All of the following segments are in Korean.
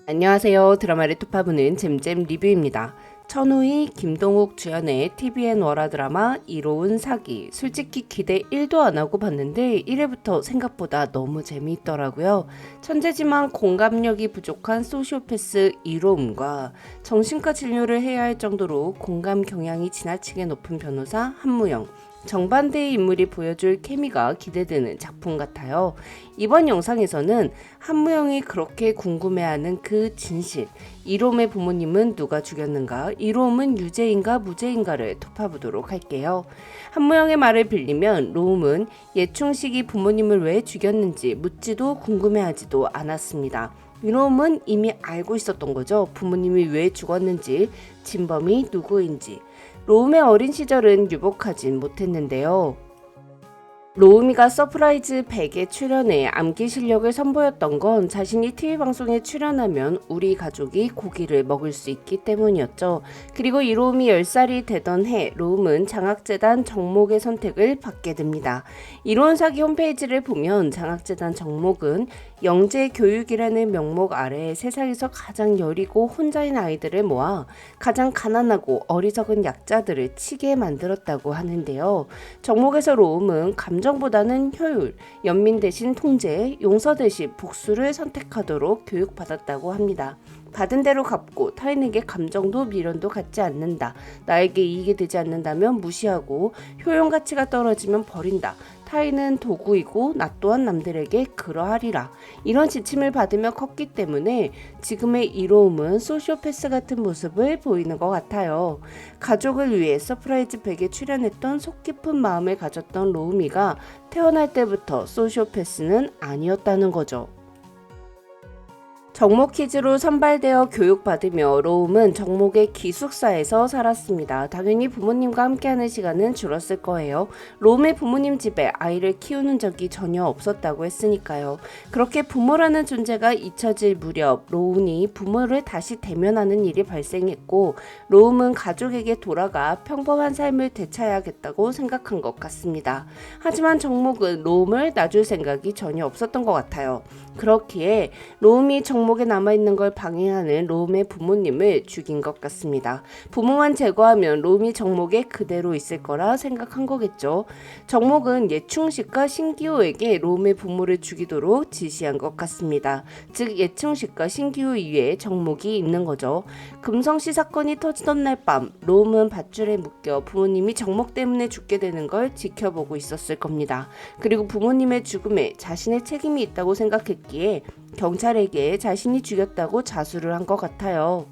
안녕하세요. 드라마를 톱파보는 잼잼 리뷰입니다. 천우희, 김동욱 주연의 TVN 월화 드라마 이로운 사기. 솔직히 기대 1도 안 하고 봤는데 1회부터 생각보다 너무 재미있더라고요. 천재지만 공감력이 부족한 소시오패스 이로움과 정신과 진료를 해야 할 정도로 공감 경향이 지나치게 높은 변호사 한무영. 정반대의 인물이 보여줄 케미가 기대되는 작품 같아요. 이번 영상에서는 한무영이 그렇게 궁금해하는 그 진실, 이롬의 부모님은 누가 죽였는가, 이롬은 유죄인가 무죄인가를 톱파보도록 할게요. 한무영의 말을 빌리면 로움은 예충식이 부모님을 왜 죽였는지 묻지도 궁금해하지도 않았습니다. 이롬은 이미 알고 있었던 거죠. 부모님이 왜 죽었는지, 진범이 누구인지. 로움의 어린 시절은 유복하진 못했는데요. 로우미가 서프라이즈 100에 출연해 암기 실력을 선보였던 건 자신이 TV방송에 출연하면 우리 가족이 고기를 먹을 수 있기 때문이었죠. 그리고 이 로움이 10살이 되던 해 로움은 장학재단 정목의 선택을 받게 됩니다. 이로운 사기 홈페이지를 보면 장학재단 정목은 영재교육이라는 명목 아래 세상에서 가장 여리고 혼자인 아이들을 모아 가장 가난하고 어리석은 약자들을 치게 만들었다고 하는데요. 정목에서 로움은 감정보다는 효율, 연민 대신 통제, 용서 대신 복수를 선택하도록 교육받았다고 합니다. 받은 대로 갚고 타인에게 감정도 미련도 갖지 않는다. 나에게 이익이 되지 않는다면 무시하고 효용 가치가 떨어지면 버린다. 타인은 도구이고 나 또한 남들에게 그러하리라. 이런 지침을 받으며 컸기 때문에 지금의 이로움은 소시오패스 같은 모습을 보이는 것 같아요. 가족을 위해 서프라이즈 100에 출연했던 속 깊은 마음을 가졌던 로우미가 태어날 때부터 소시오패스는 아니었다는 거죠. 정목 키즈로 선발되어 교육받으며 로움은 정목의 기숙사에서 살았습니다. 당연히 부모님과 함께하는 시간은 줄었을 거예요. 로움의 부모님 집에 아이를 키우는 적이 전혀 없었다고 했으니까요. 그렇게 부모라는 존재가 잊혀질 무렵 로움이 부모를 다시 대면하는 일이 발생했고 로움은 가족에게 돌아가 평범한 삶을 되찾아야겠다고 생각한 것 같습니다. 하지만 정목은 로움을 놔줄 생각이 전혀 없었던 것 같아요. 그렇기에 로움이 정목에 남아있는 걸 방해하는 로움의 부모님을 죽인 것 같습니다. 부모만 제거하면 로움이 정목에 그대로 있을 거라 생각한 거겠죠. 정목은 예충식과 신기호에게 로움의 부모를 죽이도록 지시한 것 같습니다. 즉 예충식과 신기호 이외에 정목이 있는 거죠. 금성씨 사건이 터지던 날 밤 로움은 밧줄에 묶여 부모님이 정목 때문에 죽게 되는 걸 지켜보고 있었을 겁니다. 그리고 부모님의 죽음에 자신의 책임이 있다고 생각했기에 경찰에게 자신이 죽였다고 자수를 한 것 같아요.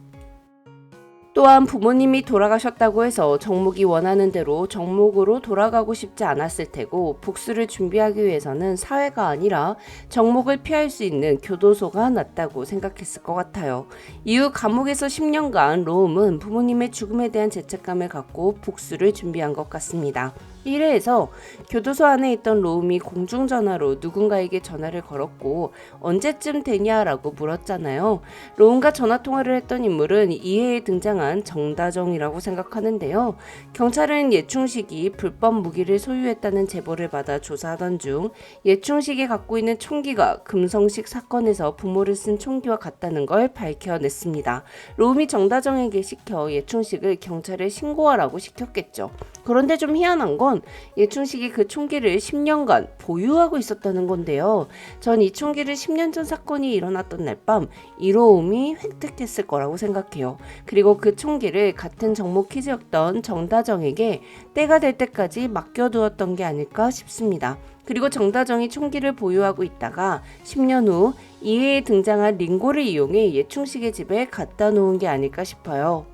또한 부모님이 돌아가셨다고 해서 정목이 원하는 대로 정목으로 돌아가고 싶지 않았을 테고 복수를 준비하기 위해서는 사회가 아니라 정목을 피할 수 있는 교도소가 낫다고 생각했을 것 같아요. 이후 감옥에서 10년간 로움은 부모님의 죽음에 대한 죄책감을 갖고 복수를 준비한 것 같습니다. 1회에서 교도소 안에 있던 로움이 공중전화로 누군가에게 전화를 걸었고 언제쯤 되냐라고 물었잖아요. 로움과 전화통화를 했던 인물은 2회에 등장한 정다정이라고 생각하는데요. 경찰은 예충식이 불법 무기를 소유했다는 제보를 받아 조사하던 중 예충식이 갖고 있는 총기가 금성식 사건에서 부모를 쓴 총기와 같다는 걸 밝혀냈습니다. 로움이 정다정에게 시켜 예충식을 경찰에 신고하라고 시켰겠죠. 그런데 좀 희한한 건 예충식이 그 총기를 10년간 보유하고 있었다는 건데요. 전 이 총기를 10년 전 사건이 일어났던 날 밤 이로움이 획득했을 거라고 생각해요. 그리고 그 총기를 같은 정목 키즈였던 정다정에게 때가 될 때까지 맡겨두었던 게 아닐까 싶습니다. 그리고 정다정이 총기를 보유하고 있다가 10년 후 2회에 등장한 링고를 이용해 예충식의 집에 갖다 놓은 게 아닐까 싶어요.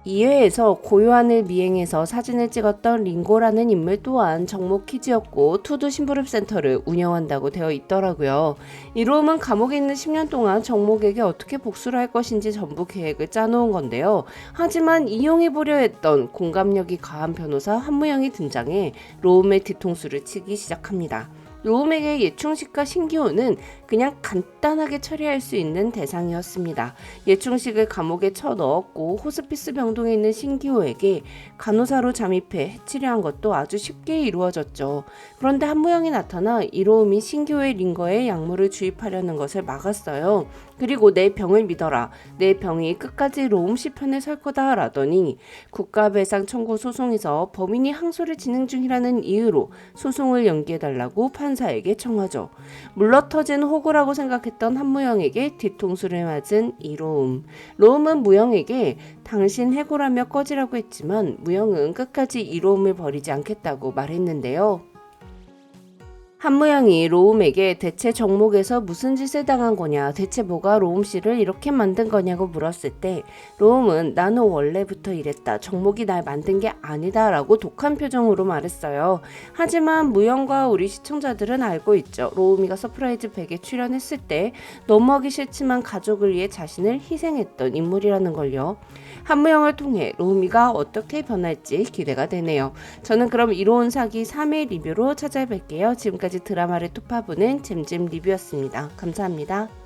2회에서 고요한을 미행해서 사진을 찍었던 링고라는 인물 또한 정목 키즈였고 투두 심부름센터를 운영한다고 되어 있더라고요. 이로움은 감옥에 있는 10년 동안 정목에게 어떻게 복수를 할 것인지 전부 계획을 짜놓은 건데요. 하지만 이용해보려 했던 공감력이 강한 변호사 한무영이 등장해 로움의 뒤통수를 치기 시작합니다. 로움에게 예충식과 신기호는 그냥 간단하게 처리할 수 있는 대상이었습니다. 예충식을 감옥에 쳐넣었고 호스피스 병동에 있는 신기호에게 간호사로 잠입해 해치려 한 것도 아주 쉽게 이루어졌죠. 그런데 한무영이 나타나 이로움이 신기호의 링거에 약물을 주입하려는 것을 막았어요. 그리고 내 병을 믿어라. 내 병이 끝까지 로움씨 편에 설 거다 라더니 국가배상 청구 소송에서 범인이 항소를 진행 중이라는 이유로 소송을 연기해달라고 판사에게 청하죠. 물러터진 호구라고 생각했던 한무영에게 뒤통수를 맞은 이로움. 로움은 무영에게 당신 해고라며 꺼지라고 했지만 무영은 끝까지 이로움을 버리지 않겠다고 말했는데요. 한무영이 로움에게 대체 정목에서 무슨 짓을 당한 거냐, 대체 뭐가 로움 씨를 이렇게 만든 거냐고 물었을 때 로움은 나는 원래부터 이랬다. 정목이 날 만든 게 아니다 라고 독한 표정으로 말했어요. 하지만 무영과 우리 시청자들은 알고 있죠. 로움이가 서프라이즈 100에 출연했을 때 너무하기 싫지만 가족을 위해 자신을 희생했던 인물이라는 걸요. 한무영을 통해 로움이가 어떻게 변할지 기대가 되네요. 저는 그럼 이로운 사기 3회 리뷰로 찾아뵐게요. 지금까지 드라마를 톱파보는 잼잼 리뷰였습니다. 감사합니다.